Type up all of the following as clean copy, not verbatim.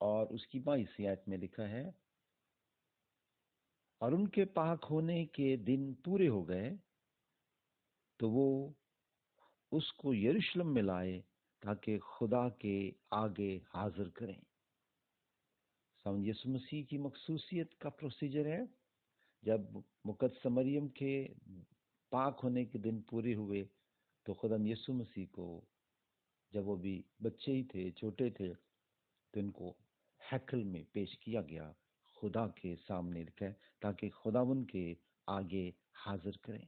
اور اس کی 22 آیت میں لکھا ہے، اور ان کے پاک ہونے کے دن پورے ہو گئے تو وہ اس کو یروشلم میں لائے تاکہ خدا کے آگے حاضر کریں۔ یسوع مسیح کی مخصوصیت کا پروسیجر ہے، جب مقدس مریم کے پاک ہونے کے دن پورے ہوئے تو خدا یسوع مسیح کو، جب وہ بھی بچے ہی تھے، چھوٹے تھے، تو ان کو ہیکل میں پیش کیا گیا، خدا کے سامنے لکھا تاکہ خداوند کے آگے حاضر کریں۔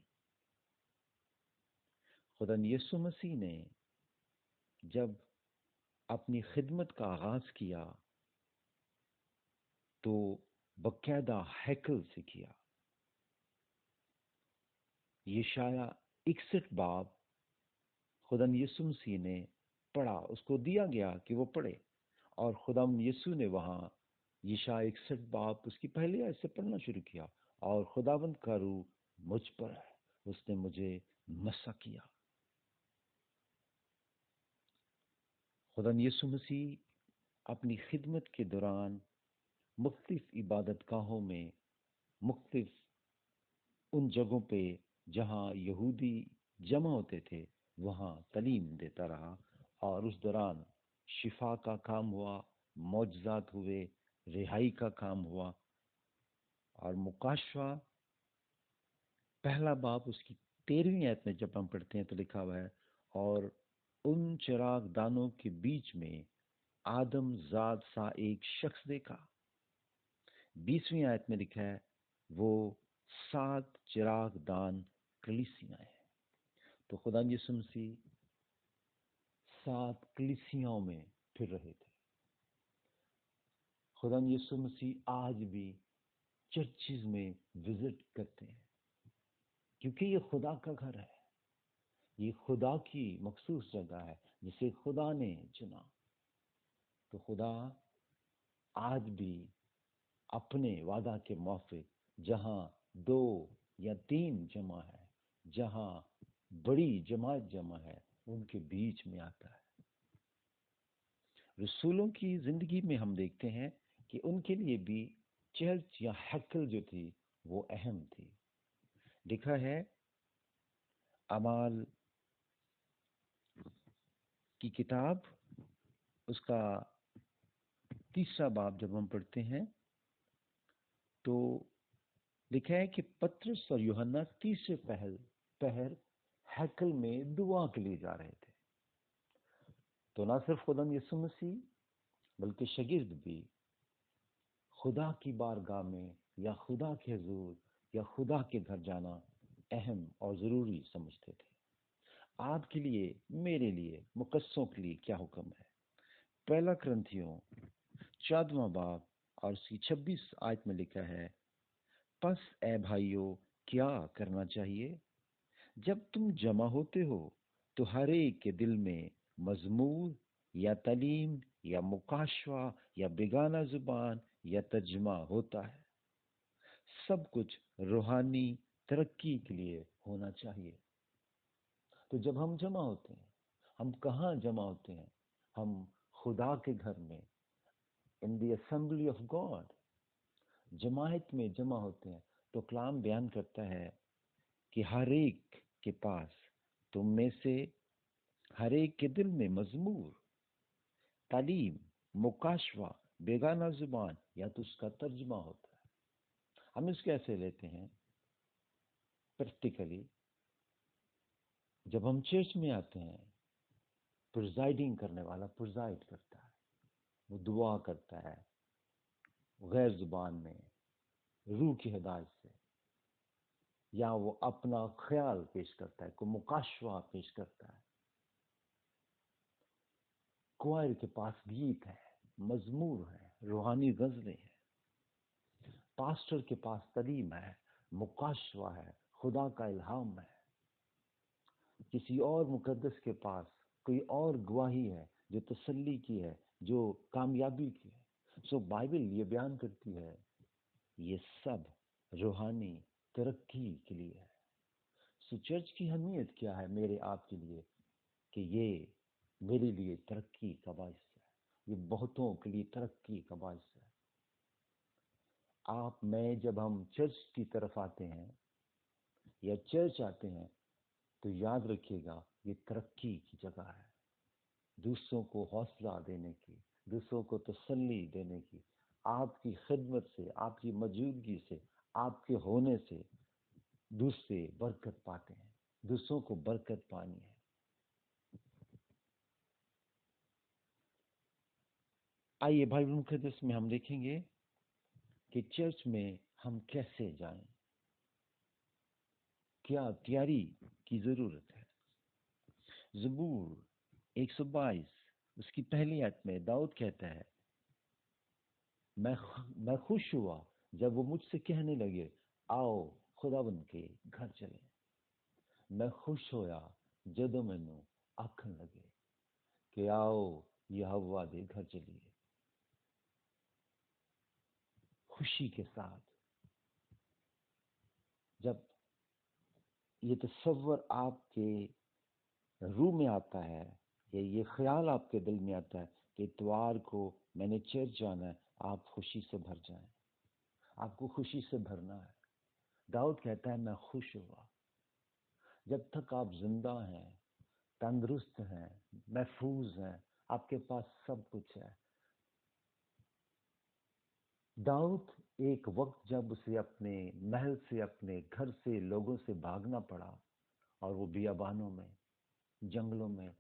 خدا یسوع مسیح نے جب اپنی خدمت کا آغاز کیا تو باقاعدہ ہیکل سے کیا۔ یشعیاء 61 باب خدا یسوع مسیح نے پڑھا، اس کو دیا گیا کہ وہ پڑھے، اور خدا یسوع نے وہاں یشعیاء 61 باب اس کی پہلی آیت سے پڑھنا شروع کیا، اور خداوند کا روح مجھ پر ہے، اس نے مجھے مسح کیا۔ خدا یسوع مسیح اپنی خدمت کے دوران مختلف عبادت گاہوں میں، مختلف ان جگہوں پہ جہاں یہودی جمع ہوتے تھے وہاں تعلیم دیتا رہا، اور اس دوران شفا کا کام ہوا، معجزات ہوئے، رہائی کا کام ہوا۔ اور مکاشفہ پہلا باب اس کی 13ویں آیت میں جب ہم پڑھتے ہیں تو لکھا ہوا ہے، اور ان چراغ دانوں کے بیچ میں آدم ذات سا ایک شخص دیکھا۔ 20ویں آیت میں لکھا ہے، وہ 7 چراغ دان کلیسیاں ہیں۔ تو خدا یسوع مسیح 7 کلیسیاؤں میں پھر رہے تھے۔ خدا یسوع مسیح آج بھی چرچز میں وزٹ کرتے ہیں، کیونکہ یہ خدا کا گھر ہے، یہ خدا کی مخصوص جگہ ہے جسے خدا نے چنا۔ تو خدا آج بھی اپنے وعدہ کے موافق جہاں 2 یا 3 جمع ہے، جہاں بڑی جماعت جمع ہے، ان کے بیچ میں آتا ہے۔ رسولوں کی زندگی میں ہم دیکھتے ہیں کہ ان کے لیے بھی چرچ یا ہیکل جو تھی وہ اہم تھی۔ لکھا ہے اعمال کی کتاب اس کا 3 باب جب ہم پڑھتے ہیں تو لکھا ہے کہ پطرس اور یوحنا تیسرے پہر ہیکل میں دعا کے لیے جا رہے تھے۔ تو نہ صرف خدا یسوع مسیح بلکہ شاگرد بھی خدا کی بارگاہ میں یا خدا کے حضور یا خدا کے گھر جانا اہم اور ضروری سمجھتے تھے۔ آپ کے لیے، میرے لیے، مقدسوں کے لیے کیا حکم ہے؟ پہلا کرنتھیوں 14واں باب اور اس کی 26 آیت میں لکھا ہے، پس اے بھائیو کیا کرنا چاہیے؟ جب تم جمع ہوتے ہو تو ہر ایک کے دل میں مزمور یا تعلیم یا مکاشفہ یا بیگانہ زبان یا ترجمہ ہوتا ہے، سب کچھ روحانی ترقی کے لیے ہونا چاہیے۔ تو جب ہم جمع ہوتے ہیں، ہم کہاں جمع ہوتے ہیں؟ ہم خدا کے گھر میں، ان دی اسمبلی آف گاڈ، جماعت میں جمع ہوتے ہیں۔ تو کلام بیان کرتا ہے کہ ہر ایک کے پاس، تم میں سے ہر ایک کے دل میں مزمور، تعلیم، مکاشفہ، بیگانہ زبان یا تو اس کا ترجمہ ہوتا ہے۔ ہم اس کیسے لیتے ہیں؟ پریکٹیکلی جب ہم چرچ میں آتے ہیں، پرزائڈنگ کرنے والا پرزائڈ کرتا ہے، وہ دعا کرتا ہے غیر زبان میں، روح کی ہدایت سے، یا وہ اپنا خیال پیش کرتا ہے، کوئی مکاشفہ پیش کرتا ہے۔ کوائر کے پاس گیت ہے، مزمور ہے، روحانی غزلیں ہیں۔ پاسٹر کے پاس تعلیم ہے، مکاشفہ ہے، خدا کا الہام ہے۔ کسی اور مقدس کے پاس کوئی اور گواہی ہے جو تسلی کی ہے، جو کامیابی کی ہے۔ سو بائبل یہ بیان کرتی ہے یہ سب روحانی ترقی کے لیے ہے۔ سو چرچ کی اہمیت کیا ہے میرے آپ کے لیے؟ کہ یہ میرے لیے ترقی کا باعث ہے۔ یہ بہتوں کے لیے ترقی کا باعث ہے۔ آپ میں جب ہم چرچ کی طرف آتے ہیں یا چرچ آتے ہیں تو یاد رکھیے گا یہ ترقی کی جگہ ہے، دوسروں کو حوصلہ دینے کی، دوسروں کو تسلی دینے کی۔ آپ کی خدمت سے، آپ کی موجودگی سے، آپ کے ہونے سے دوسرے برکت پاتے ہیں، دوسروں کو برکت پانی ہے۔ آئیے بھائی مقدس میں ہم دیکھیں گے کہ چرچ میں ہم کیسے جائیں، کیا تیاری کی ضرورت ہے۔ زبور 122 اس کی پہلی آیت میں داؤد کہتا ہے، میں خوش ہوا جب وہ مجھ سے کہنے لگے آؤ خداوند کے گھر چلیں۔ میں خوش ہویا جدوں مینوں آکھن لگے کہ آؤ یہوہ دے گھر چلیے۔ خوشی کے ساتھ جب یہ تصور آپ کے روح میں آتا ہے یا یہ خیال آپ کے دل میں آتا ہے کہ اتوار کو میں نے چرچ جانا ہے، آپ خوشی سے بھر جائیں، آپ کو خوشی سے بھرنا ہے۔ داؤد کہتا ہے میں خوش ہوا۔ جب تک آپ زندہ ہیں، تندرست ہیں، محفوظ ہیں، آپ کے پاس سب کچھ ہے۔ داؤد ایک وقت جب اسے اپنے محل سے، اپنے گھر سے، لوگوں سے بھاگنا پڑا اور وہ بیابانوں میں، جنگلوں میں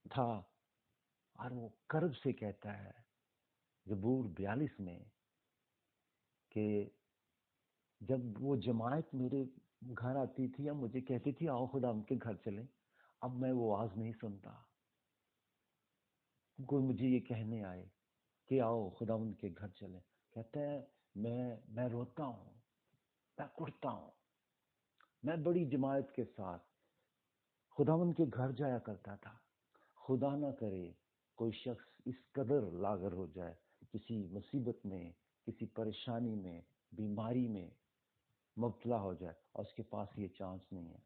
تھا، اور وہ کرب سے کہتا ہے زبور 42 میں کہ جب وہ جماعت میرے گھر آتی تھی یا مجھے کہتی تھی آؤ خدا ان کے گھر چلیں، اب میں وہ آواز نہیں سنتا۔ کوئی مجھے یہ کہنے آئے کہ آؤ خدا ان کے گھر چلیں، کہتا ہے میں روتا ہوں، میں اٹھتا ہوں۔ میں بڑی جماعت کے ساتھ خداوند کے گھر جایا کرتا تھا۔ خدا نہ کرے کوئی شخص اس قدر لاغر ہو جائے، کسی مصیبت میں، کسی پریشانی میں، بیماری میں مبتلا ہو جائے اور اس کے پاس یہ چانس نہیں ہے،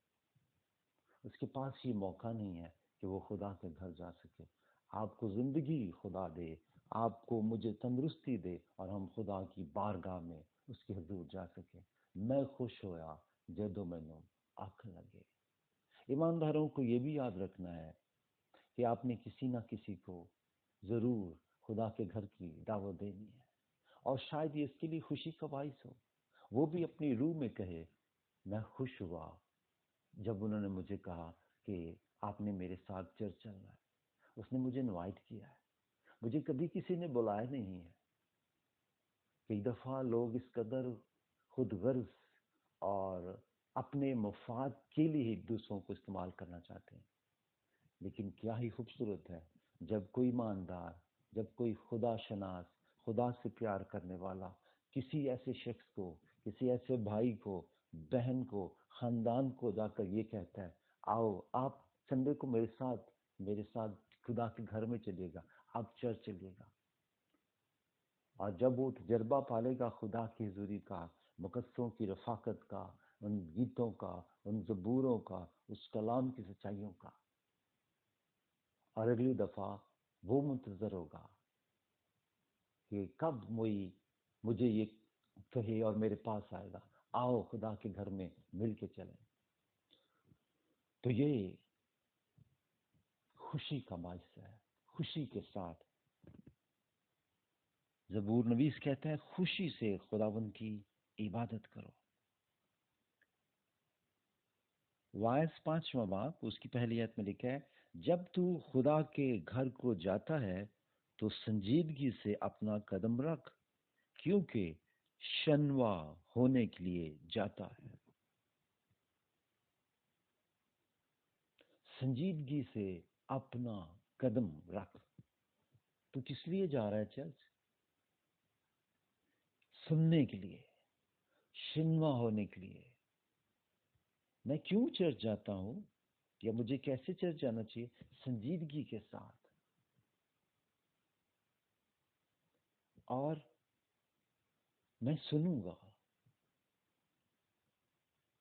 اس کے پاس یہ موقع نہیں ہے کہ وہ خدا کے گھر جا سکے۔ آپ کو زندگی خدا دے، آپ کو مجھے تندرستی دے اور ہم خدا کی بارگاہ میں اس کے حضور جا سکیں۔ میں خوش ہویا جدوں مینوں آکھن لگے۔ ایمانداروں کو یہ بھی یاد رکھنا ہے کہ آپ نے کسی نہ کسی کو ضرور خدا کے گھر کی دعوت دینی ہے، اور شاید یہ اس کے لیے خوشی کا باعث ہو، وہ بھی اپنی روح میں کہے میں خوش ہوا جب انہوں نے مجھے کہا کہ آپ نے میرے ساتھ چرچ چلنا ہے۔ اس نے مجھے انوائٹ کیا ہے، مجھے کبھی کسی نے بلایا نہیں ہے۔ کئی دفعہ لوگ اس قدر خود غرض اور اپنے مفاد کے لیے ہی دوسروں کو استعمال کرنا چاہتے ہیں، لیکن کیا ہی خوبصورت ہے جب کوئی ایماندار، جب کوئی خدا شناس، خدا سے پیار کرنے والا کسی ایسے شخص کو، کسی ایسے بھائی کو، بہن کو، خاندان کو جا کر یہ کہتا ہے آؤ آپ سنڈے کو میرے ساتھ خدا کے گھر میں چلیے گا، آپ چرچ چلیے گا۔ اور جب وہ تجربہ پالے گا خدا کی حضوری کا، مقدسوں کی رفاقت کا، ان گیتوں کا، ان زبوروں کا، اس کلام کی سچائیوں کا، اور اگلی دفعہ وہ منتظر ہوگا کہ کب مجھے یہ کہے اور میرے پاس آئے گا آؤ خدا کے گھر میں مل کے چلیں۔ تو یہ خوشی کا باعث ہے، خوشی کے ساتھ زبور نویس کہتا ہے خوشی سے خداوند کی عبادت کرو۔ وائس 5واں باب اس کی پہلی آیت میں لکھا ہے جب تو خدا کے گھر کو جاتا ہے تو سنجیدگی سے اپنا قدم رکھ، کیونکہ شنوا ہونے کے لیے جاتا ہے۔ سنجیدگی سے اپنا قدم رکھ۔ تو کس لیے جا رہا ہے چرچ؟ سننے کے لیے، شنوا ہونے کے لیے۔ میں کیوں چرچ جاتا ہوں یا مجھے کیسے چرچ جانا چاہیے؟ سنجیدگی کے ساتھ، اور میں سنوں گا،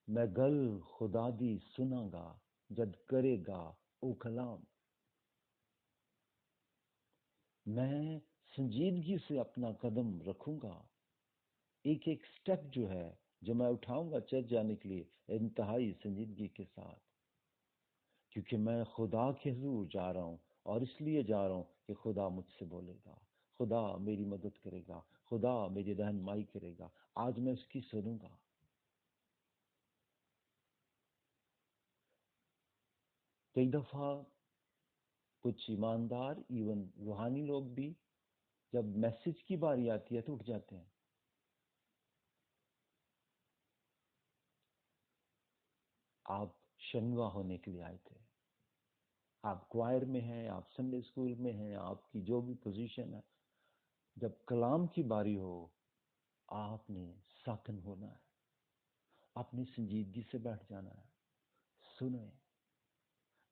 میں گل خدا دی سنا گا جد کرے گا او کلام۔ میں سنجیدگی سے اپنا قدم رکھوں گا. ایک ایک سٹیپ جو ہے جو میں اٹھاؤں گا چرچ جانے کے لیے انتہائی سنجیدگی کے ساتھ، کیونکہ میں خدا کے حضور جا رہا ہوں، اور اس لیے جا رہا ہوں کہ خدا مجھ سے بولے گا، خدا میری مدد کرے گا، خدا میری رہنمائی کرے گا. آج میں اس کی سنوں گا. کئی دفعہ کچھ ایماندار ایون روحانی لوگ بھی جب میسج کی باری آتی ہے تو اٹھ جاتے ہیں. آپ شنوا ہونے کے لیے آئے تھے، آپ کوائر میں ہیں، آپ سنڈے اسکول میں ہیں، آپ کی جو بھی پوزیشن ہے، جب کلام کی باری ہو آپ نے ساکن ہونا ہے، آپ نے سنجیدگی سے بیٹھ جانا ہے. سنیں،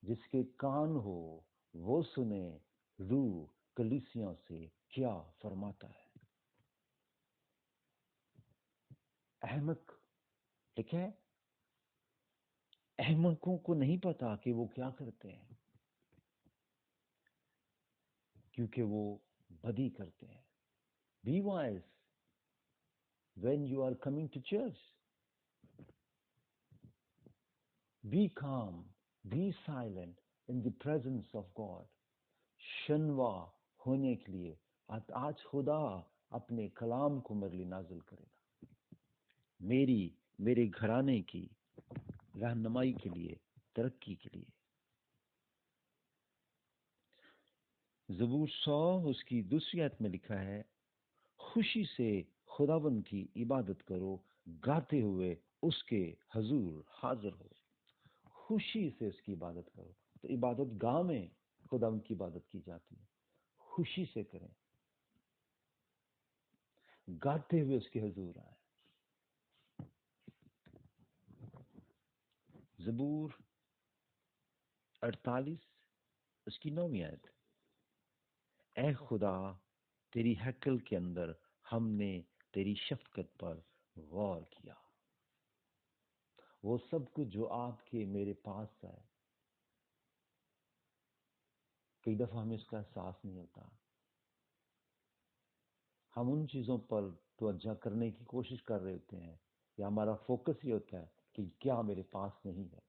جس کے کان ہو وہ سنے روح کلیسیوں سے کیا فرماتا ہے. احمق، ٹھیک ہے، احمقوں کو نہیں پتا کہ وہ کیا کرتے ہیں، کیونکہ وہ بدی کرتے ہیں. Be wise when you are coming to church. Be calm, be silent in the presence of God. شنوا ہونے کے لیے آج خدا اپنے کلام کو میرے لیے نازل کرے گا، میرے گھرانے کی رہنمائی کے لیے، ترقی کے لیے. زبور 100 اس کی دوسری آیت میں لکھا ہے، خوشی سے خداوند کی عبادت کرو، گاتے ہوئے اس کے حضور حاضر ہو. خوشی سے اس کی عبادت کرو. تو عبادت گاہ میں خداوند کی عبادت کی جاتی ہے، خوشی سے کریں، گاتے ہوئے اس کے حضور آئیں. زبور 48 اس کی 9ویں آیت، اے خدا تیری ہیکل کے اندر ہم نے تیری شفقت پر غور کیا. وہ سب کچھ جو آپ کے میرے پاس ہے، کئی دفعہ ہمیں اس کا احساس نہیں ہوتا. ہم ان چیزوں پر توجہ کرنے کی کوشش کر رہے ہوتے ہیں، یا ہمارا فوکس یہ ہوتا ہے کہ کیا میرے پاس نہیں ہے.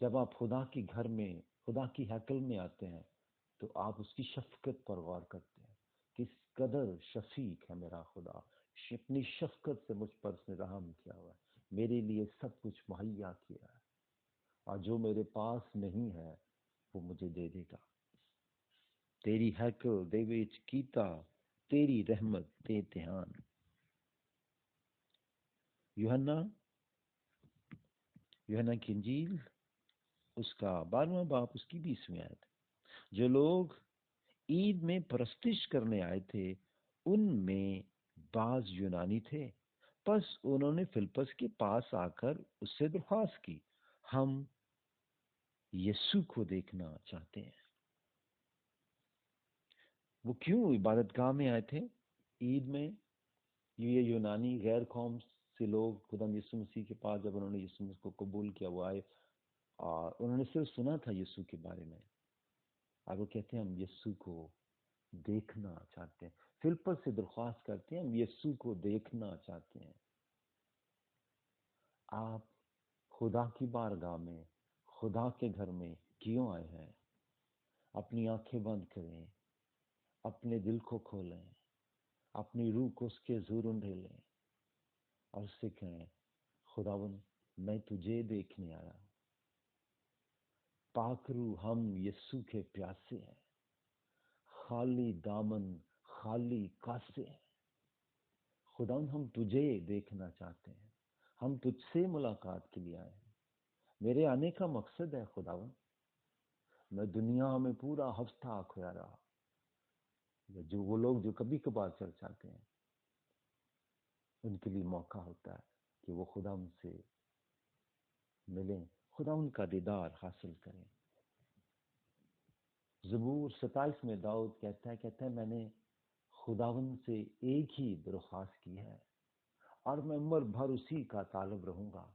جب آپ خدا کے گھر میں، خدا کی ہیکل میں آتے ہیں تو آپ اس کی شفقت پر غور کرتے ہیں. کس قدر شفیق ہے میرا خدا، اپنی شفقت سے مجھ پر اس نے رحم کیا ہوا ہے، میرے لیے سب کچھ مہیا کیا ہے، اور جو میرے پاس نہیں ہے وہ مجھے دے دے گا. تیری ہیکل دے وچ کیتا تیری رحمت تے دھیان. یوحنا کی انجیل اس کا 12واں باب اس کی 20ویں آیت، جو لوگ عید میں پرستش کرنے آئے تھے ان میں بعض یونانی تھے. پس انہوں نے فلپس کے پاس آ کر اس سے درخواست کی، ہم یسوع کو دیکھنا چاہتے ہیں. وہ کیوں عبادت گاہ میں آئے تھے عید میں؟ یہ یونانی غیر قوم سے لوگ خدا یسوع مسیح کے پاس جب انہوں نے یسوع مسیح کو قبول کیا وہ آئے، اور انہوں نے صرف سنا تھا یسوع کے بارے میں، اور وہ کہتے ہیں ہم یسوع کو دیکھنا چاہتے ہیں. فلپس سے درخواست کرتے ہیں ہم یسوع کو دیکھنا چاہتے ہیں. آپ خدا کی بارگاہ میں، خدا کے گھر میں کیوں آئے ہیں؟ اپنی آنکھیں بند کریں، اپنے دل کو کھولیں، اپنی روح کو اس کے حضور انڈے لیں اور اس سے کہیں، خداوند میں تجھے دیکھنے آیا. پاک روح ہم یسوع کے پیاسے ہیں، خالی دامن خالی کاسے ہیں. خداوند ہم تجھے دیکھنا چاہتے ہیں، ہم تجھ سے ملاقات کے لیے آئے ہیں. میرے آنے کا مقصد ہے خداوند، میں دنیا میں پورا ہفتہ کھویا رہا. جو وہ لوگ جو کبھی کبھار چرچ آتے ہیں ان کے لیے موقع ہوتا ہے کہ وہ خدا ان سے ملیں، خدا ان کا دیدار حاصل کریں. زبور 27 میں داؤد کہتا ہے میں نے خداوند سے ایک ہی درخواست کی ہے اور میں عمر بھر اسی کا طالب رہوں گا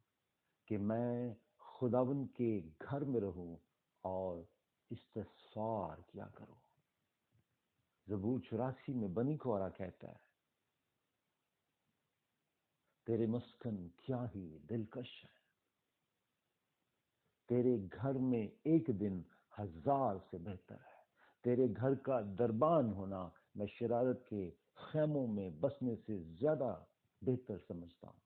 کہ میں خداوند کے گھر میں رہوں اور استغفار کیا کروں. زبور 84 میں بنی کورا کہتا ہے تیرے مسکن کیا ہی دلکش ہے، تیرے گھر میں ایک دن 1000 سے بہتر ہے، تیرے گھر کا دربان ہونا میں شرارت کے خیموں میں بسنے سے زیادہ بہتر سمجھتا ہوں۔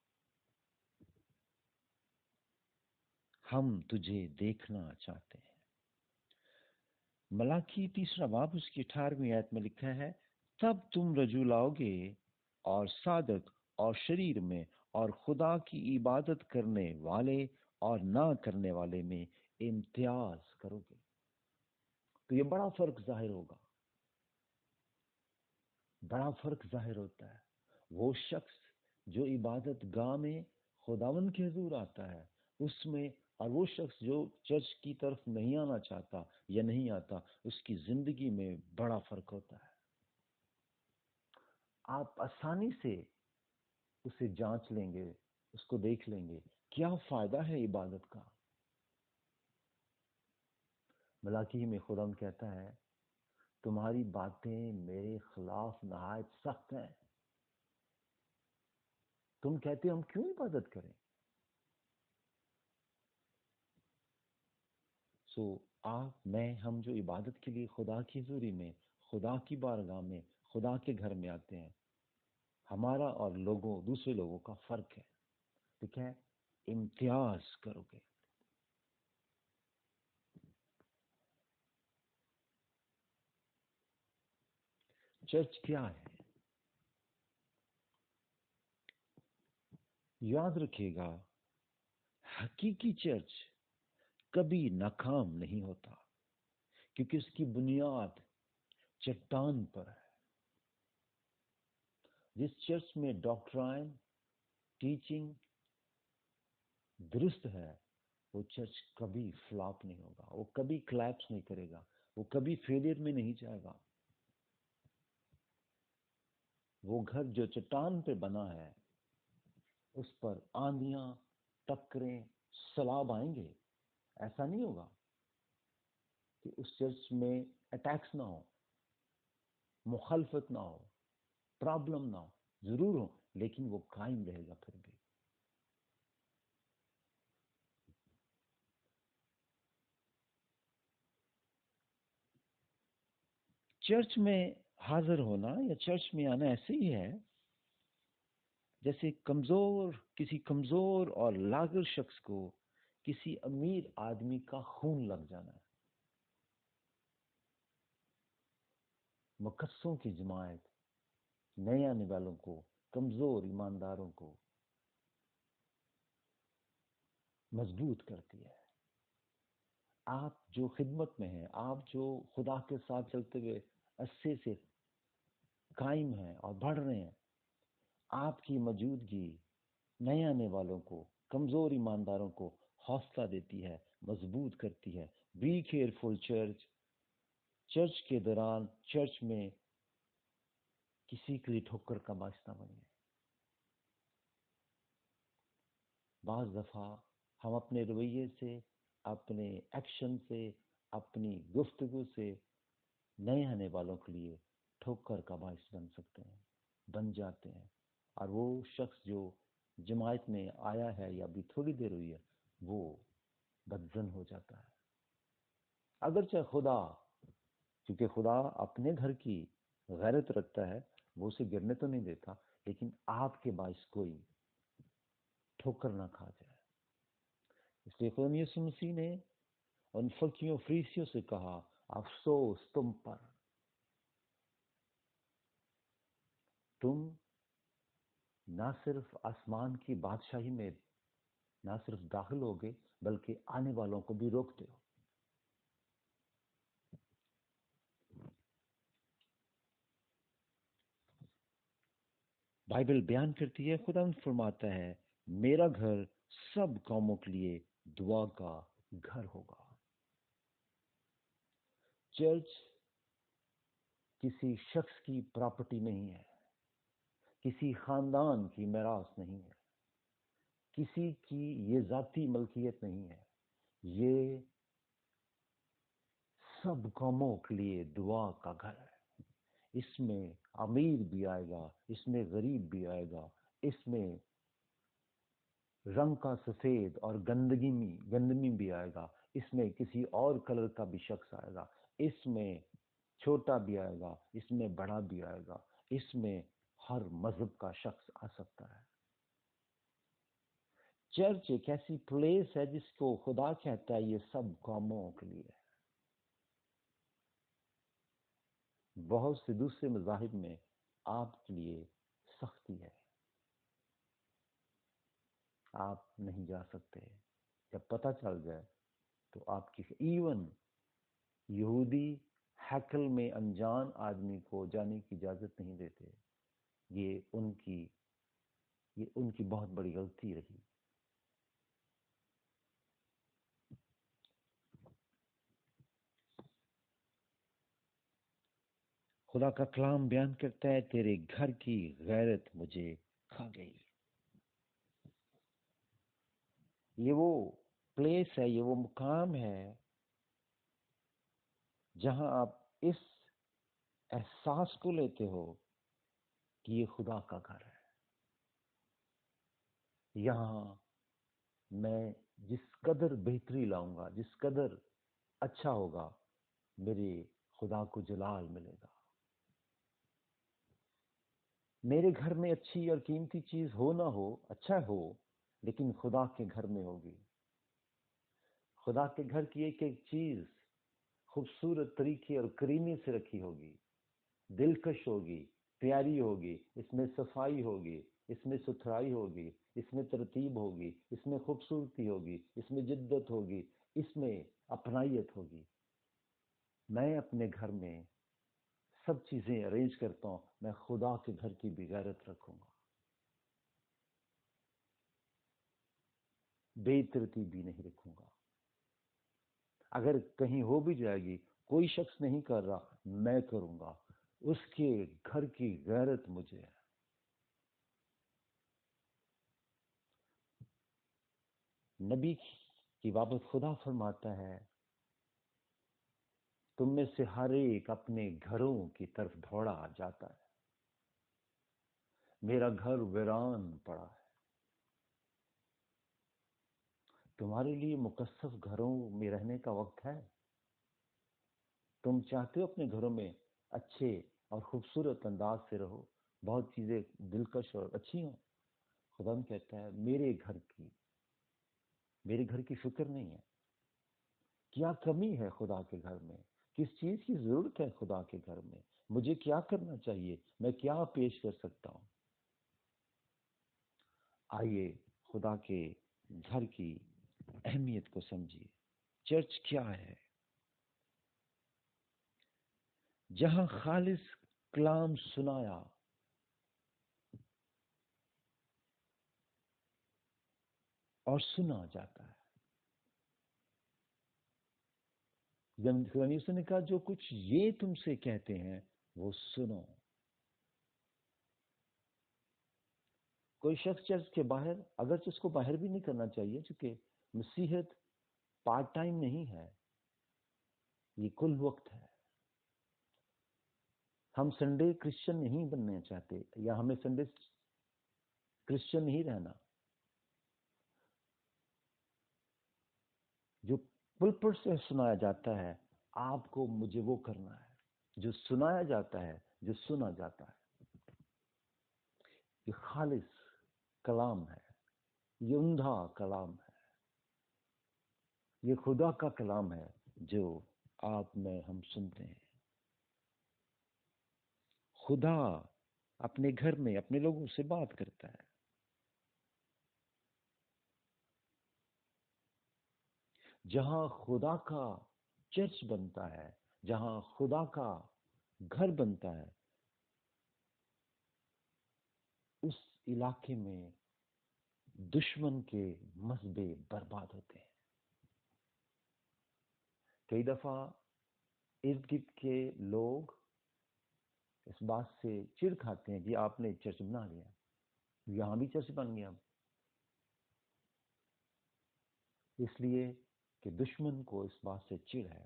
ہم تجھے دیکھنا چاہتے ہیں۔ ملاکی 3 باب اس کی 18ویں آیت میں لکھا ہے، تب تم رجوع لاؤ گے اور صادق اور شریر میں اور خدا کی عبادت کرنے والے اور نہ کرنے والے میں امتیاز کرو گے۔ تو یہ بڑا فرق ظاہر ہوگا، بڑا فرق ظاہر ہوتا ہے۔ وہ شخص جو عبادت گاہ میں خداوند کے حضور آتا ہے اس میں، اور وہ شخص جو چرچ کی طرف نہیں آنا چاہتا یا نہیں آتا، اس کی زندگی میں بڑا فرق ہوتا ہے۔ آپ آسانی سے اسے جانچ لیں گے، اس کو دیکھ لیں گے کیا فائدہ ہے عبادت کا۔ ملاکی میں خداوند کہتا ہے تمہاری باتیں میرے خلاف نہایت سخت ہیں، تم کہتے ہم کیوں عبادت کریں؟ ہم جو عبادت کے لیے خدا کی حضوری میں، خدا کی بارگاہ میں، خدا کے گھر میں آتے ہیں، ہمارا اور دوسرے لوگوں کا فرق ہے۔ ٹھیک ہے، امتیاز کرو گے۔ چرچ کیا ہے؟ یاد رکھیے گا، حقیقی چرچ کبھی ناکام نہیں ہوتا، کیونکہ اس کی بنیاد چٹان پر ہے۔ جس چرچ میں ڈاکٹرائن، ٹیچنگ درست ہے، وہ چرچ کبھی فلاپ نہیں ہوگا، وہ کبھی کلیپس نہیں کرے گا، وہ کبھی فیلئر میں نہیں جائے گا۔ وہ گھر جو چٹان پہ بنا ہے اس پر آندیاں، ٹکریں، سیلاب آئیں گے، ایسا نہیں ہوگا کہ اس چرچ میں اٹیکس نہ ہو، مخالفت نہ ہو، پرابلم نہ ہو، ضرور ہو لیکن وہ قائم رہے گا پھر بھی۔ چرچ میں حاضر ہونا یا چرچ میں آنا ایسے ہی ہے جیسے کسی کمزور اور لاغر شخص کو کسی امیر آدمی کا خون لگ جانا ہے۔ مقصوں کی جماعت نئے آنے والوں کو، کمزور ایمانداروں کو مضبوط کرتی ہے۔ آپ جو خدمت میں ہیں، آپ جو خدا کے ساتھ چلتے ہوئے عرصے سے قائم ہیں اور بڑھ رہے ہیں، آپ کی موجودگی نئے آنے والوں کو، کمزور ایمانداروں کو حوصلہ دیتی ہے، مضبوط کرتی ہے۔ بی کیئرفل چرچ کے دوران چرچ میں کسی کے لیے ٹھوکر کا باعث نہ بنے۔ بعض دفعہ ہم اپنے رویے سے، اپنے ایکشن سے، اپنی گفتگو سے نئے آنے والوں کے لیے ٹھوکر کا باعث بن سکتے ہیں، بن جاتے ہیں، اور وہ شخص جو جماعت میں آیا ہے یا ابھی تھوڑی دیر ہوئی ہے وہ بدزن ہو جاتا ہے۔ اگرچہ کیونکہ خدا اپنے گھر کی غیرت رکھتا ہے، وہ اسے گرنے تو نہیں دیتا، لیکن آپ کے باعث کوئی ٹھوکر نہ کھا جائے۔ اس لیے خدا یسوع مسیح نے ان فقیوں فریسیوں سے کہا افسوس تم پر، تم نہ صرف آسمان کی بادشاہی میں نہ صرف داخل ہوگے بلکہ آنے والوں کو بھی روکتے ہو۔ بائبل بیان کرتی ہے، خدا فرماتا ہے میرا گھر سب قوموں کے لیے دعا کا گھر ہوگا۔ چرچ کسی شخص کی پراپرٹی نہیں ہے، کسی خاندان کی میراث نہیں ہے، کسی کی یہ ذاتی ملکیت نہیں ہے، یہ سب قوموں کے لیے دعا کا گھر ہے۔ اس میں امیر بھی آئے گا، اس میں غریب بھی آئے گا، اس میں رنگ کا سفید اور گندمی بھی آئے گا، اس میں کسی اور کلر کا بھی شخص آئے گا، اس میں چھوٹا بھی آئے گا، اس میں بڑا بھی آئے گا، اس میں ہر مذہب کا شخص آ سکتا ہے۔ چرچ ایک ایسی پلیس ہے جس کو خدا کہتا ہے یہ سب قوموں کے لیے ہے۔ بہت سے دوسرے مذاہب میں آپ کے لیے سختی ہے، آپ نہیں جا سکتے، جب پتہ چل جائے تو آپ کی ایون یہودی ہیکل میں انجان آدمی کو جانے کی اجازت نہیں دیتے۔ یہ ان کی بہت بڑی غلطی رہی۔ خدا کا کلام بیان کرتا ہے تیرے گھر کی غیرت مجھے کھا گئی۔ یہ وہ پلیس ہے، یہ وہ مقام ہے جہاں آپ اس احساس کو لیتے ہو کہ یہ خدا کا گھر ہے۔ یہاں میں جس قدر بہتری لاؤں گا، جس قدر اچھا ہوگا، میرے خدا کو جلال ملے گا۔ میرے گھر میں اچھی اور قیمتی چیز ہو نہ ہو، اچھا ہو، لیکن خدا کے گھر میں ہوگی۔ خدا کے گھر کی ایک ایک چیز خوبصورت طریقے اور کرینے سے رکھی ہوگی، دلکش ہوگی، پیاری ہوگی، اس میں صفائی ہوگی، اس میں ستھرائی ہوگی، اس میں ترتیب ہوگی، اس میں خوبصورتی ہوگی، اس میں جدت ہوگی، اس میں اپنائیت ہوگی۔ میں اپنے گھر میں سب چیزیں ارینج کرتا ہوں، میں خدا کے گھر کی بھی غیرت رکھوں گا، بے ترتیبی نہیں رکھوں گا۔ اگر کہیں ہو بھی جائے گی، کوئی شخص نہیں کر رہا، میں کروں گا، اس کے گھر کی غیرت مجھے ہے۔ نبی کی بابت خدا فرماتا ہے تم میں سے ہر ایک اپنے گھروں کی طرف دوڑا جاتا ہے، میرا گھر ویران پڑا ہے۔ تمہارے لیے مقصف گھروں میں رہنے کا وقت ہے؟ تم چاہتے ہو اپنے گھروں میں اچھے اور خوبصورت انداز سے رہو، بہت چیزیں دلکش اور اچھی ہوں؟ خدا کہتا ہے میرے گھر کی فکر نہیں ہے۔ کیا کمی ہے خدا کے گھر میں؟ کس چیز کی ضرورت ہے خدا کے گھر میں؟ مجھے کیا کرنا چاہیے؟ میں کیا پیش کر سکتا ہوں؟ آئیے خدا کے گھر کی اہمیت کو سمجھیے۔ چرچ کیا ہے؟ جہاں خالص کلام سنایا اور سنا جاتا ہے۔ خدا نے کہا جو کچھ یہ تم سے کہتے ہیں وہ سنو۔ کوئی شخص چرچ کے باہر، اگرچہ اس کو باہر بھی نہیں کرنا چاہیے، چونکہ مسیحیت پارٹ ٹائم نہیں ہے، یہ کل وقت ہے۔ ہم سنڈے کرسچن نہیں بننا چاہتے، یا ہمیں سنڈے کرسچن نہیں رہنا۔ جو پلپٹ سے سنایا جاتا ہے، آپ کو مجھے وہ کرنا ہے جو سنایا جاتا ہے، جو سنا جاتا ہے۔ یہ خالص کلام ہے، یہ عمدہ کلام ہے، یہ خدا کا کلام ہے جو آپ میں ہم سنتے ہیں۔ خدا اپنے گھر میں اپنے لوگوں سے بات کرتا ہے۔ جہاں خدا کا چرچ بنتا ہے، جہاں خدا کا گھر بنتا ہے، اس علاقے میں دشمن کے مذہبے برباد ہوتے ہیں۔ کئی دفعہ ارد گرد کے لوگ اس بات سے چڑ کھاتے ہیں کہ آپ نے چرچ بنا لیا، یہاں بھی چرچ بن گیا، اس لیے کہ دشمن کو اس بات سے چڑ ہے،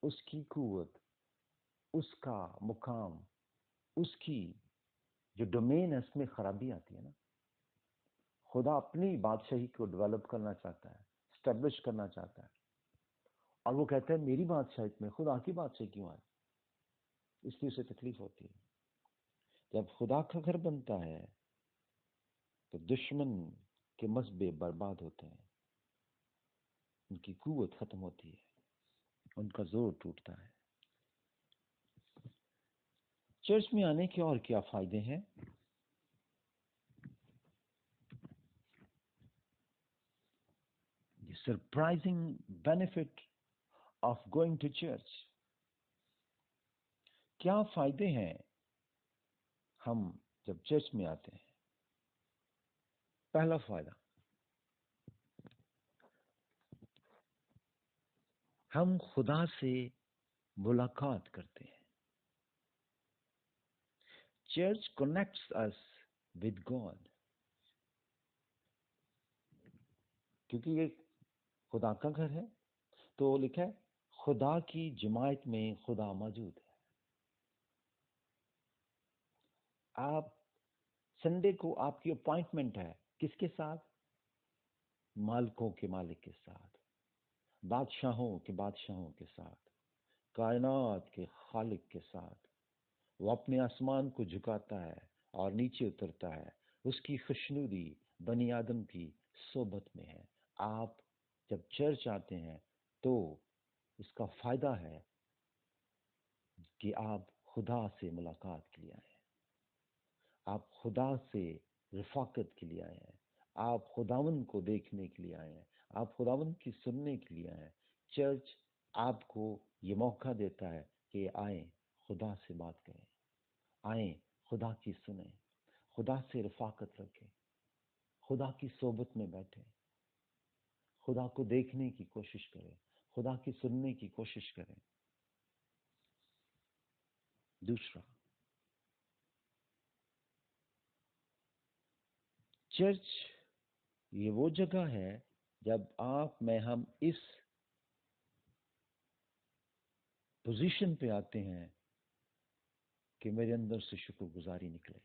اس کی قوت، اس کا مقام اس کی جو ڈومین ہے اس میں خرابی آتی ہے نا. خدا اپنی بادشاہی کو ڈیولپ کرنا چاہتا ہے، اسٹیبلش کرنا چاہتا ہے، اور وہ کہتا ہے میری بادشاہیت میں خدا کی بادشاہی کیوں آئے؟ اس لیے اسے تکلیف ہوتی ہے. جب خدا کا گھر بنتا ہے تو دشمن کے مذبے برباد ہوتے ہیں، ان کی قوت ختم ہوتی ہے، ان کا زور ٹوٹتا ہے. چرچ میں آنے کے اور کیا فائدے ہیں؟ The surprising benefit of going to church. کیا فائدے ہیں ہم جب چرچ میں آتے ہیں؟ پہلا فائدہ، ہم خدا سے ملاقات کرتے ہیں. Church connects us with God. کیونکہ یہ خدا کا گھر ہے تو لکھا ہے خدا کی جماعت میں خدا موجود ہے. آپ سنڈے کو آپ کی اپوائنٹمنٹ ہے کس کے ساتھ؟ مالکوں کے مالک کے ساتھ، بادشاہوں کے بادشاہوں کے ساتھ، کائنات کے خالق کے ساتھ. وہ اپنے آسمان کو جھکاتا ہے اور نیچے اترتا ہے. اس کی خوشنودی بنی آدم کی صحبت میں ہے. آپ جب چرچ آتے ہیں تو اس کا فائدہ ہے کہ آپ خدا سے ملاقات کے لیے آئے ہیں، آپ خدا سے رفاقت کے لیے آئے ہیں، آپ خداوند کو دیکھنے کے لیے آئے ہیں، آپ خداوند کی سننے کے لیے آئے ہیں. چرچ آپ کو یہ موقع دیتا ہے کہ آئیں خدا سے بات کریں، آئیں خدا کی سنیں، خدا سے رفاقت رکھیں، خدا کی صحبت میں بیٹھیں، خدا کو دیکھنے کی کوشش کریں، خدا کی سننے کی کوشش کریں. دوسرا، چرچ یہ وہ جگہ ہے جب آپ میں ہم اس پوزیشن پہ آتے ہیں کہ میرے اندر سے شکر گزاری نکلے.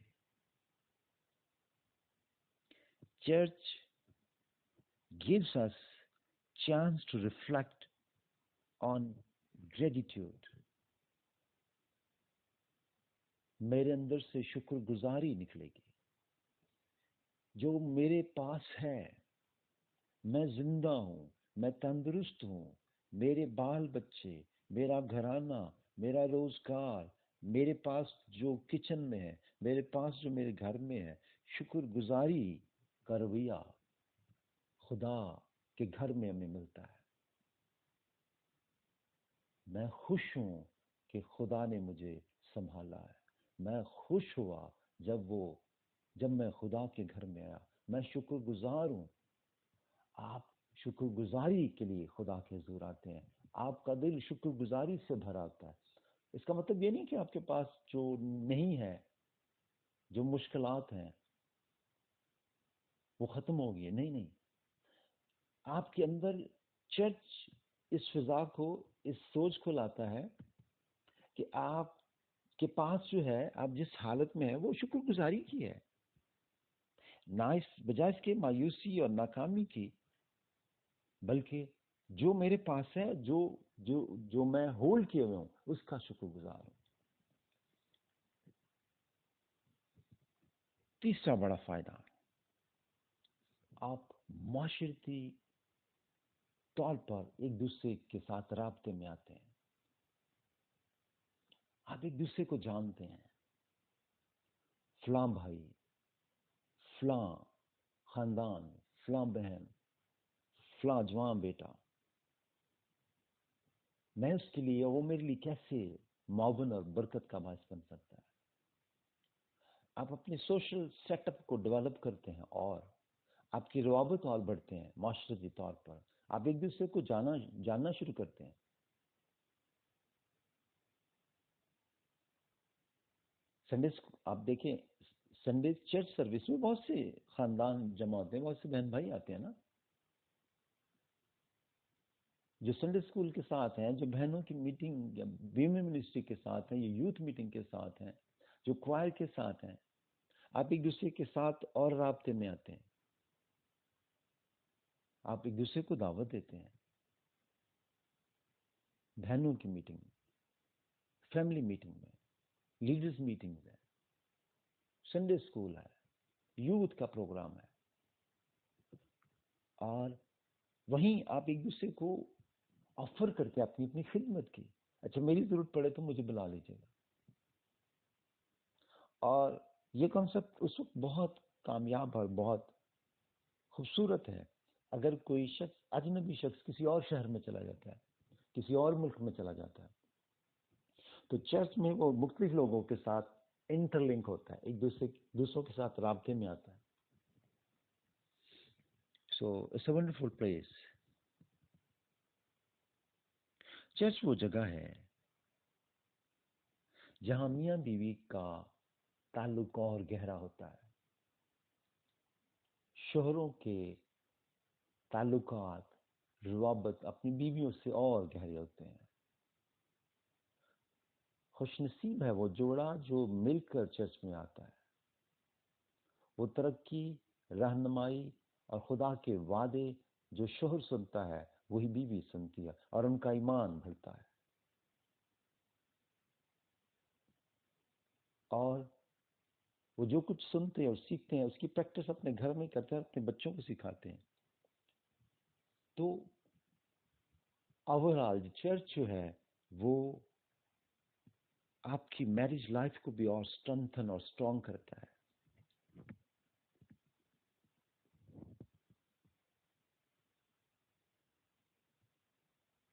Church gives us chance to reflect on gratitude. میرے اندر سے شکر گزاری نکلے گی. جو میرے پاس ہے، میں زندہ ہوں، میں تندرست ہوں، میرے بال بچے، میرا گھرانہ، میرا روزگار، میرے پاس جو کچن میں ہے، میرے پاس جو میرے گھر میں ہے، شکر گزاری کا رویہ خدا کے گھر میں ہمیں ملتا ہے. میں خوش ہوں کہ خدا نے مجھے سنبھالا ہے. میں خوش ہوا جب میں خدا کے گھر میں آیا. میں شکر گزار ہوں. آپ شکر گزاری کے لیے خدا کے حضور آتے ہیں. آپ کا دل شکر گزاری سے بھرا ہوتا ہے. اس کا مطلب یہ نہیں کہ آپ کے پاس جو نہیں ہے، جو مشکلات ہیں وہ ختم ہو گئی. نہیں، آپ کے اندر چرچ اس فضا کو، اس سوچ کو لاتا ہے کہ آپ کے پاس جو ہے، آپ جس حالت میں ہے وہ شکر گزاری کی ہے، نہ بجائے اس کے مایوسی اور ناکامی کی، بلکہ جو میرے پاس ہے، جو میں ہولڈ کیے ہوئے ہوں اس کا شکر گزار ہوں. تیسرا بڑا فائدہ، آپ معاشرتی طور پر ایک دوسرے کے ساتھ رابطے میں آتے ہیں. آپ ایک دوسرے کو جانتے ہیں. فلاں بھائی، فلاں خاندان، فلاں بہن، فلاں جوان بیٹا، میں اس کے لیے، وہ میرے لیے کیسے معاون اور برکت کا باعث بن سکتا ہے. آپ اپنے سوشل سیٹ اپ کو ڈیولپ کرتے ہیں اور آپ کی روابط اور بڑھتے ہیں. معاشرتی طور پر آپ ایک دوسرے کو جاننا شروع کرتے ہیں. سنڈے آپ دیکھیں، سنڈے چرچ سروس میں بہت سے خاندان جمع ہوتے ہیں، بہت سے بہن بھائی آتے ہیں نا، جو سنڈے اسکول کے ساتھ ہیں، جو بہنوں کی میٹنگ یا ویمن منسٹری کے ساتھ ہیں، یا یوتھ میٹنگ کے ساتھ ہیں. جو کوائر کے ساتھ ہیں، آپ ایک دوسرے کے ساتھ اور رابطے میں آتے ہیں، آپ ایک دوسرے کو دعوت دیتے ہیں، بہنوں کی میٹنگ میں، فیملی میٹنگ میں، لیڈرز میٹنگ ہے، سنڈے اسکول ہے، یوتھ کا پروگرام ہے، اور وہیں آپ ایک دوسرے کو آفر کرتے اپنی اپنی خدمت کی. اچھا میری ضرورت پڑے تو مجھے بلا لیجیے گا. اور یہ کانسیپٹ اس وقت بہت کامیاب اور بہت خوبصورت ہے. اگر کوئی شخص، اجنبی شخص کسی اور شہر میں چلا جاتا ہے، کسی اور ملک میں چلا جاتا ہے، تو چرچ میں وہ مختلف لوگوں کے ساتھ انٹر لنک ہوتا ہے، ایک دوسروں کے ساتھ رابطے میں آتا ہے. So it's a wonderful place. Church وہ جگہ ہے جہاں میاں بیوی کا تعلق اور گہرا ہوتا ہے. شوہروں کے تعلقات، روابط اپنی بیویوں سے اور گہرے ہوتے ہیں. خوش نصیب ہے وہ جوڑا جو مل کر چرچ میں آتا ہے. وہ ترقی، رہنمائی اور خدا کے وعدے جو شوہر سنتا ہے وہی بیوی سنتی ہے، اور ان کا ایمان بڑھتا ہے. اور وہ جو کچھ سنتے ہیں اور سیکھتے ہیں اس کی پریکٹس اپنے گھر میں کرتے ہیں، اپنے بچوں کو سکھاتے ہیں. تو اوور آل چرچ جو ہے وہ آپ کی میرج لائف کو بھی اور اسٹرینتھن اور اسٹرانگ کرتا ہے.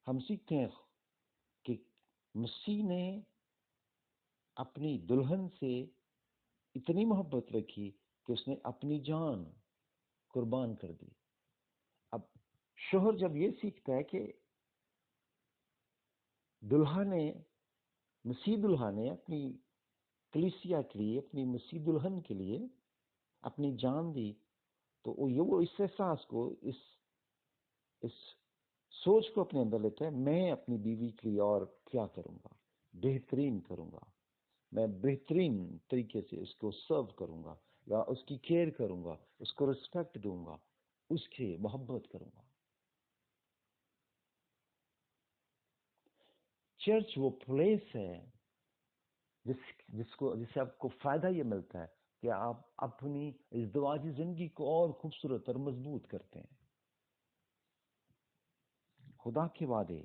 ہم سیکھتے ہیں کہ مسیح نے اپنی دلہن سے اتنی محبت رکھی کہ اس نے اپنی جان قربان کر دی. اب شوہر جب یہ سیکھتا ہے کہ مسیح دلہا نے اپنی کلیسیا کے لیے، اپنی مسیح دلہن کے لیے اپنی جان دی، تو وہ اس احساس کو، اس سوچ کو اپنے اندر لیتا ہے، میں اپنی بیوی کے لیے اور کیا کروں گا، بہترین کروں گا، میں بہترین طریقے سے اس کو سرو کروں گا، یا اس کی کیئر کروں گا، اس کو رسپیکٹ دوں گا، اس کی محبت کروں گا. چرچ وہ پلیس ہے جس سے آپ کو فائدہ یہ ملتا ہے کہ آپ اپنی ازدواجی زندگی کو اور خوبصورت اور مضبوط کرتے ہیں. خدا کے وعدے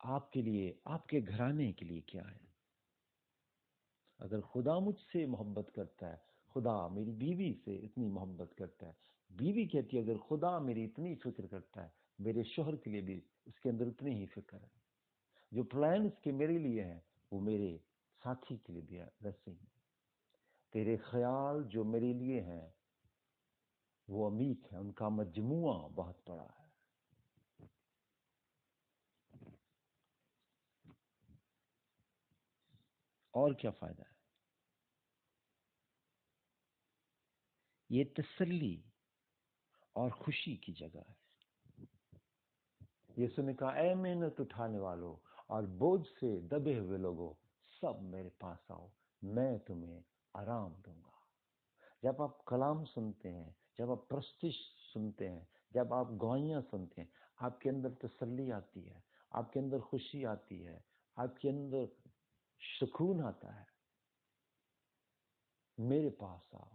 آپ کے لیے، آپ کے گھرانے کے لیے کیا ہے؟ اگر خدا مجھ سے محبت کرتا ہے، خدا میری بیوی سے اتنی محبت کرتا ہے، بیوی کہتی ہے اگر خدا میری اتنی فکر کرتا ہے، میرے شوہر کے لیے بھی اس کے اندر اتنی ہی فکر ہے. جو پلان اس کے میرے لیے ہیں وہ میرے ساتھی کے لیے بھی ویسے ہی. تیرے خیال جو میرے لیے ہیں وہ عمیق ہیں، ان کا مجموعہ بہت بڑا ہے. اور کیا فائدہ ہے؟ یہ تسلی اور خوشی کی جگہ ہے. یسوع نے کہا اے محنت اٹھانے والوں اور بوجھ سے دبے ہوئے لوگوں، سب میرے پاس آؤ، میں تمہیں آرام دوں گا. جب آپ کلام سنتے ہیں، جب آپ پرستش سنتے ہیں، جب آپ گوائیاں سنتے ہیں، آپ کے اندر تسلی آتی ہے، آپ کے اندر خوشی آتی ہے، آپ کے اندر سکون آتا ہے. میرے پاس آؤ،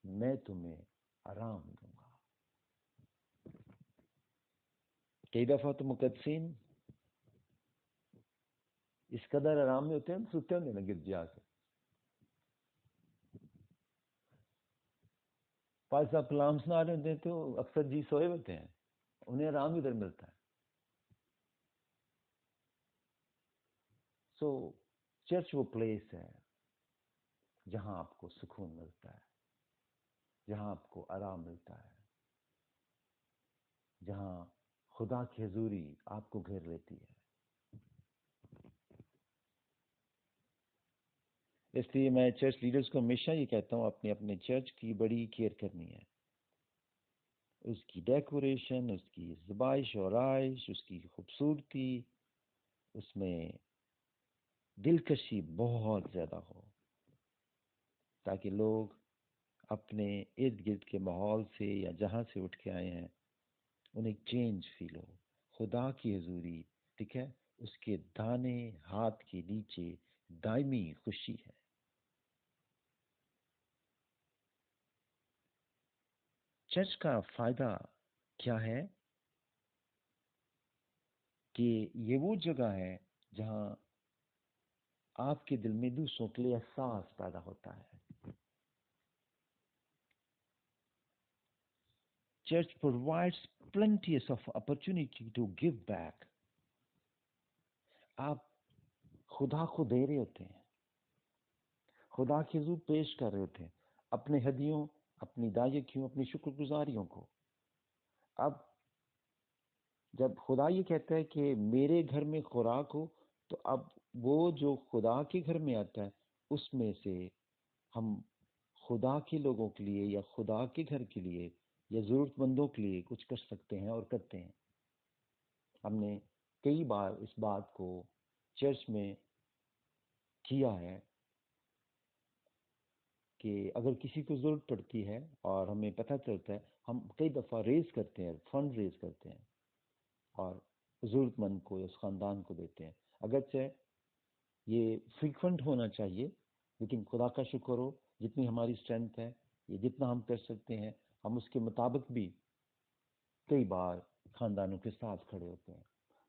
میں تمہیں آرام دوں گا. کئی دفعہ تو مقدسین اس قدر آرام میں ہوتے ہیں سوتے ہوں نا گر جا کے. پاس صاحب کلام سنا رہے ہوتے ہیں تو اکثر جی سوئے ہوتے ہیں، انہیں آرام ادھر ملتا ہے. سو چرچ وہ پلیس ہے جہاں آپ کو سکون ملتا ہے، جہاں آپ کو آرام ملتا ہے، جہاں خدا کی حضوری آپ کو گھیر لیتی ہے. اس لیے میں چرچ لیڈرز کو ہمیشہ یہ کہتا ہوں اپنے چرچ کی بڑی کیئر کرنی ہے. اس کی ڈیکوریشن، اس کی زبائش اور آئش، اس کی خوبصورتی، اس میں دلکشی بہت زیادہ ہو، تاکہ لوگ اپنے ارد گرد کے ماحول سے یا جہاں سے اٹھ کے آئے ہیں انہیں چینج فیل ہو، خدا کی حضوری، ٹھیک ہے، اس کے دانے ہاتھ کے نیچے دائمی خوشی ہے۔ چرچ کا فائدہ کیا ہے؟ کہ یہ وہ جگہ ہے جہاں آپ کے دل میں دوسروں کے لیے احساس پیدا ہوتا ہے۔ Church provides plenty of opportunity to give back۔ آپ خدا کو دے رہے ہوتے ہیں، خدا کے حضور پیش کر رہے ہوتے ہیں اپنے ہدیوں، اپنی دایکیوں، اپنی شکر گزاریوں کو۔ اب جب خدا یہ کہتا ہے کہ میرے گھر میں خوراک ہو، تو اب وہ جو خدا کے گھر میں آتا ہے اس میں سے ہم خدا کے لوگوں کے لیے یا خدا کے گھر کے لیے یا ضرورت مندوں کے لیے کچھ کر سکتے ہیں اور کرتے ہیں۔ ہم نے کئی بار اس بات کو چرچ میں کیا ہے کہ اگر کسی کو ضرورت پڑتی ہے اور ہمیں پتہ چلتا ہے، ہم کئی دفعہ ریز کرتے ہیں، فنڈ ریز کرتے ہیں اور ضرورت مند کو اس خاندان کو دیتے ہیں۔ اگرچہ یہ فریکوینٹ ہونا چاہیے، لیکن خدا کا شکر ہو جتنی ہماری اسٹرینتھ ہے، یہ جتنا ہم کر سکتے ہیں، ہم اس کے مطابق بھی کئی بار خاندانوں کے ساتھ کھڑے ہوتے ہیں۔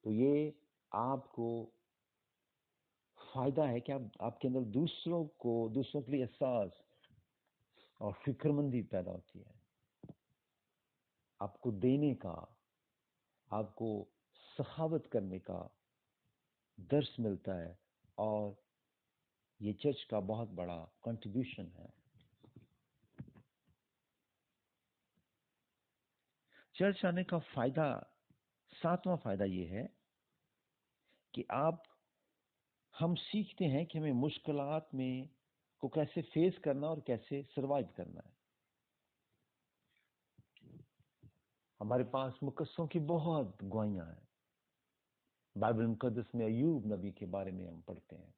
تو یہ آپ کو فائدہ ہے کہ آپ کے اندر دوسروں کے لیے احساس اور فکر مندی پیدا ہوتی ہے، آپ کو دینے کا، آپ کو سخاوت کرنے کا درس ملتا ہے، اور یہ چرچ کا بہت بڑا کنٹریبیوشن ہے۔ چرچ آنے کا فائدہ، ساتواں فائدہ یہ ہے کہ ہم سیکھتے ہیں کہ ہمیں مشکلات میں کو کیسے فیس کرنا اور کیسے سروائیو کرنا ہے۔ ہمارے پاس مقدسوں کی بہت گواہیاں ہیں۔ بائبل مقدس میں ایوب نبی کے بارے میں ہم پڑھتے ہیں،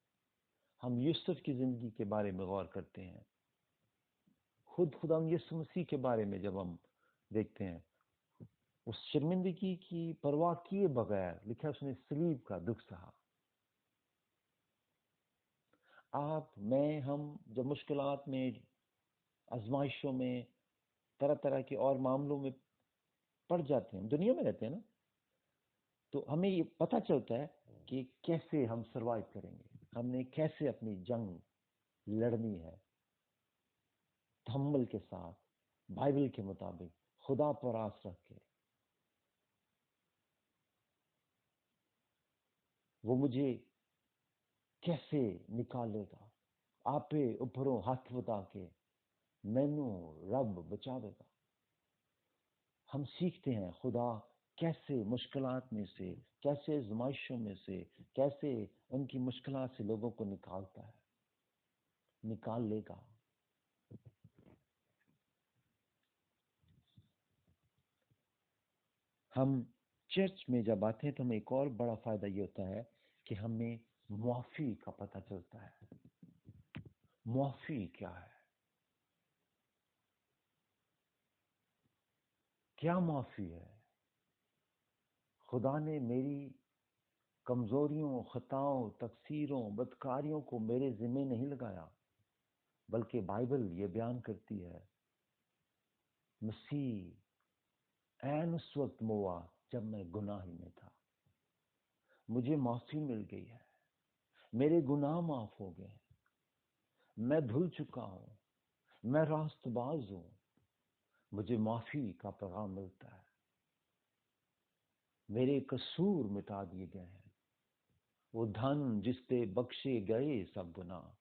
ہم یوسف کی زندگی کے بارے میں غور کرتے ہیں، خدا یسوع مسیح کے بارے میں جب ہم دیکھتے ہیں، اس شرمندگی کی پرواہ کیے بغیر لکھا اس نے صلیب کا دکھ سہا۔ ہم جب مشکلات میں، آزمائشوں میں، طرح طرح کے اور معاملوں میں پڑ جاتے ہیں، دنیا میں رہتے ہیں نا، تو ہمیں یہ پتہ چلتا ہے کہ کیسے ہم سروائیو کریں گے، ہم نے کیسے اپنی جنگ لڑنی ہے، تحمل کے ساتھ، بائبل کے مطابق، خدا پر آس رکھ کے۔ وہ مجھے کیسے نکالے گا، آپ اوپروں ہاتھ بتا کے مینو رب بچا دے گا۔ ہم سیکھتے ہیں خدا کیسے مشکلات میں سے، کیسے آزمائشوں میں سے، کیسے ان کی مشکلات سے لوگوں کو نکالتا ہے، نکال لے گا۔ ہم چرچ میں جب آتے ہیں تو ہمیں ایک اور بڑا فائدہ یہ ہوتا ہے کہ ہمیں معافی کا پتہ چلتا ہے۔ معافی کیا ہے؟ کیا معافی ہے؟ خدا نے میری کمزوریوں، خطاؤں، تقصیروں، بدکاریوں کو میرے ذمہ نہیں لگایا، بلکہ بائبل یہ بیان کرتی ہے مسیح عین اس وقت ہوا جب میں گناہی میں تھا، مجھے معافی مل گئی ہے، میرے گناہ معاف ہو گئے، میں دھل چکا ہوں، میں راست باز ہوں، مجھے معافی کا پیغام ملتا ہے، میرے قصور مٹا دیے گئے ہیں، وہ دھن جس پہ بخشے گئے سب گناہ،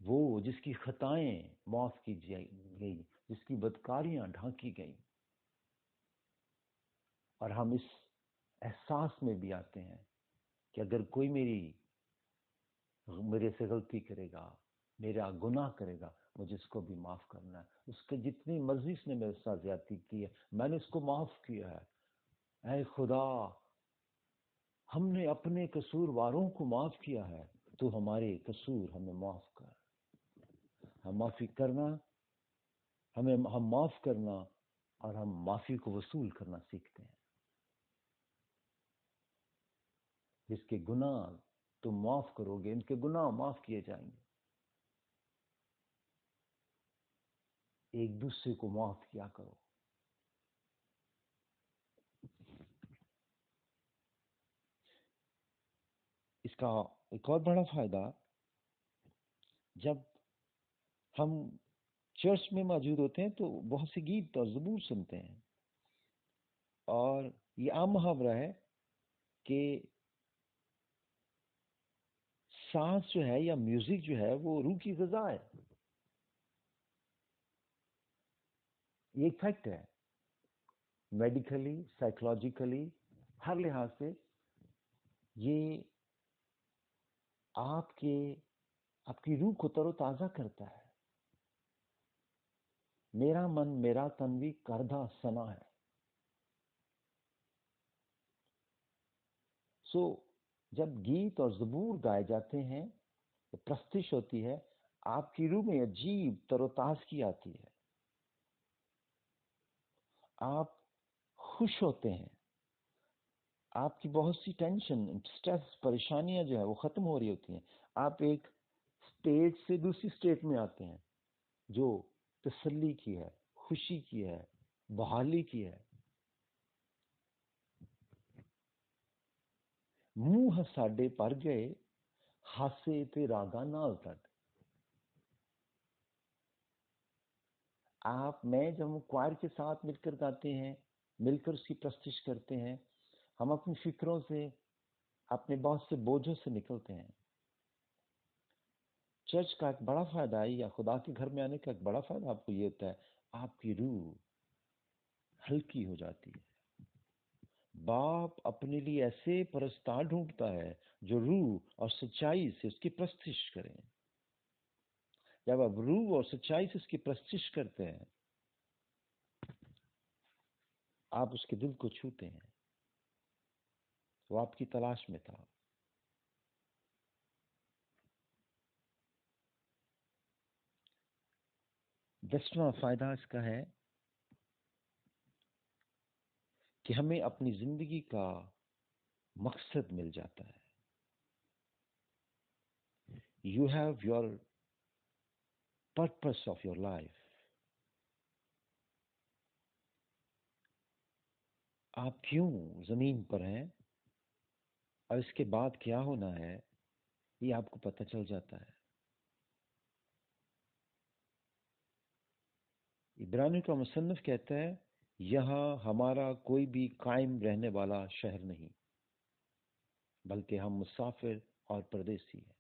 وہ جس کی خطائیں معاف کی گئی، جس کی بدکاریاں ڈھانکی گئی۔ اور ہم اس احساس میں بھی آتے ہیں کہ اگر کوئی میرے سے غلطی کرے گا، میرا گناہ کرے گا، مجھے اس کو بھی معاف کرنا ہے۔ اس کے جتنی مرضی اس نے میرے ساتھ زیادتی کی ہے، میں نے اس کو معاف کیا ہے۔ اے خدا، ہم نے اپنے قصورواروں کو معاف کیا ہے، تو ہمارے قصور ہمیں معاف کر. ہم معافی کرنا، ہم معاف کرنا اور ہم معافی کو وصول کرنا سیکھتے ہیں. جس کے گناہ تم معاف کرو گے، ان کے گناہ معاف کیے جائیں گے. ایک دوسرے کو معاف کیا کرو. اس کا ایک اور بڑا فائدہ، جب ہم چرچ میں موجود ہوتے ہیں تو بہت سے گیت اور زبور سنتے ہیں، اور یہ عام محاورہ ہے کہ سانس جو ہے یا میوزک جو ہے وہ روح کی غذا ہے. یہ ایک فیکٹ ہے، میڈیکلی، سائیکولوجیکلی، ہر لحاظ سے یہ آپ کی روح کو تر و تازہ کرتا ہے. میرا من میرا تن بھی کردہ سنا ہے. جب گیت اور زبور گائے جاتے ہیں، پرستش ہوتی ہے، آپ کی روح میں عجیب تر و تازگی آتی ہے. آپ خوش ہوتے ہیں، آپ کی بہت سی ٹینشن، سٹریس، پریشانیاں جو ہے وہ ختم ہو رہی ہوتی ہیں. آپ ایک اسٹیٹ سے دوسری اسٹیٹ میں آتے ہیں جو تسلی کی ہے، خوشی کی ہے، بحالی کی ہے. منہ ساڈے پر گئے، ہاسے تے راگا نال تک. میں جب ہم کوائر کے ساتھ مل کر گاتے ہیں، مل کر اس کی پرستش کرتے ہیں، ہم اپنی فکروں سے، اپنے بہت سے بوجھوں سے نکلتے ہیں. چرچ کا ایک بڑا فائدہ ہے، یا خدا کے گھر میں آنے کا ایک بڑا فائدہ آپ کو یہ ہوتا ہے، آپ کی روح ہلکی ہو جاتی ہے. باپ اپنے لیے ایسے پرستار ڈھونڈتا ہے جو روح اور سچائی سے اس کی پرستش کریں. جب آپ روح اور سچائی سے اس کی پرستش کرتے ہیں، آپ اس کے دل کو چھوتے ہیں. وہ آپ کی تلاش میں تھا. 10واں فائدہ اس کا ہے کہ ہمیں اپنی زندگی کا مقصد مل جاتا ہے. You have your purpose of your life. آپ کیوں زمین پر ہیں اور اس کے بعد کیا ہونا ہے، یہ آپ کو پتہ چل جاتا ہے. عبرانی کا مصنف کہتا ہے، یہاں ہمارا کوئی بھی قائم رہنے والا شہر نہیں، بلکہ ہم مسافر اور پردیسی ہیں.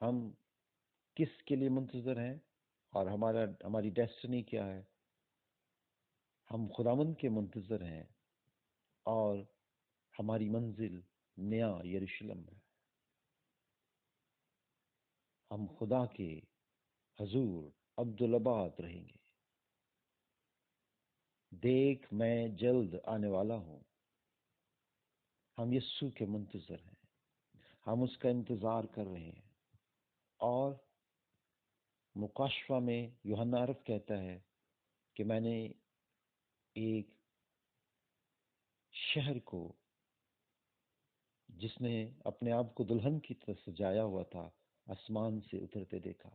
ہم کس کے لیے منتظر ہیں اور ہماری ڈیسٹنی کیا ہے؟ ہم خداوند کے منتظر ہیں، اور ہماری منزل نیا یروشلم ہے. ہم خدا کے حضور عبدالآباد رہیں گے. دیکھ میں جلد آنے والا ہوں. ہم یسوع کے منتظر ہیں، ہم اس کا انتظار کر رہے ہیں. اور مکاشفہ میں یوحنا عرف کہتا ہے کہ میں نے ایک شہر کو، جس نے اپنے آپ کو دلہن کی طرح سجایا ہوا تھا، آسمان سے اترتے دیکھا،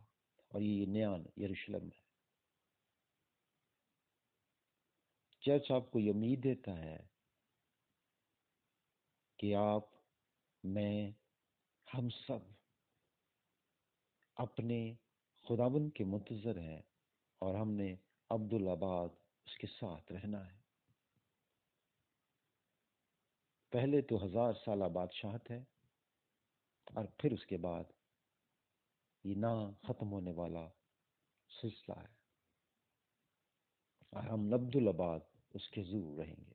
اور یہ نیا یروشلم ہے. چرچ آپ کو یہ امید دیتا ہے کہ آپ، میں، ہم سب اپنے خداوند کے منتظر ہیں، اور ہم نے عبدالآباد اس کے ساتھ رہنا ہے. پہلے تو 1000 سالہ بادشاہت ہے، اور پھر اس کے بعد یہ نہ ختم ہونے والا سلسلہ ہے، اور ہم عبدالآباد اس کے حضور رہیں گے.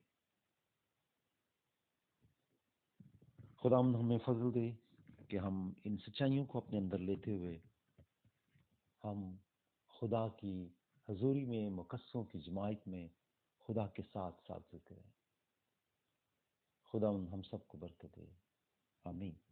خدا ہمیں فضل دے کہ ہم ان سچائیوں کو اپنے اندر لیتے ہوئے ہم خدا کی حضوری میں، مقدسوں کی جماعت میں خدا کے ساتھ ساتھ چلتے رہیں. خدا ہم سب کو برکت دے، آمین۔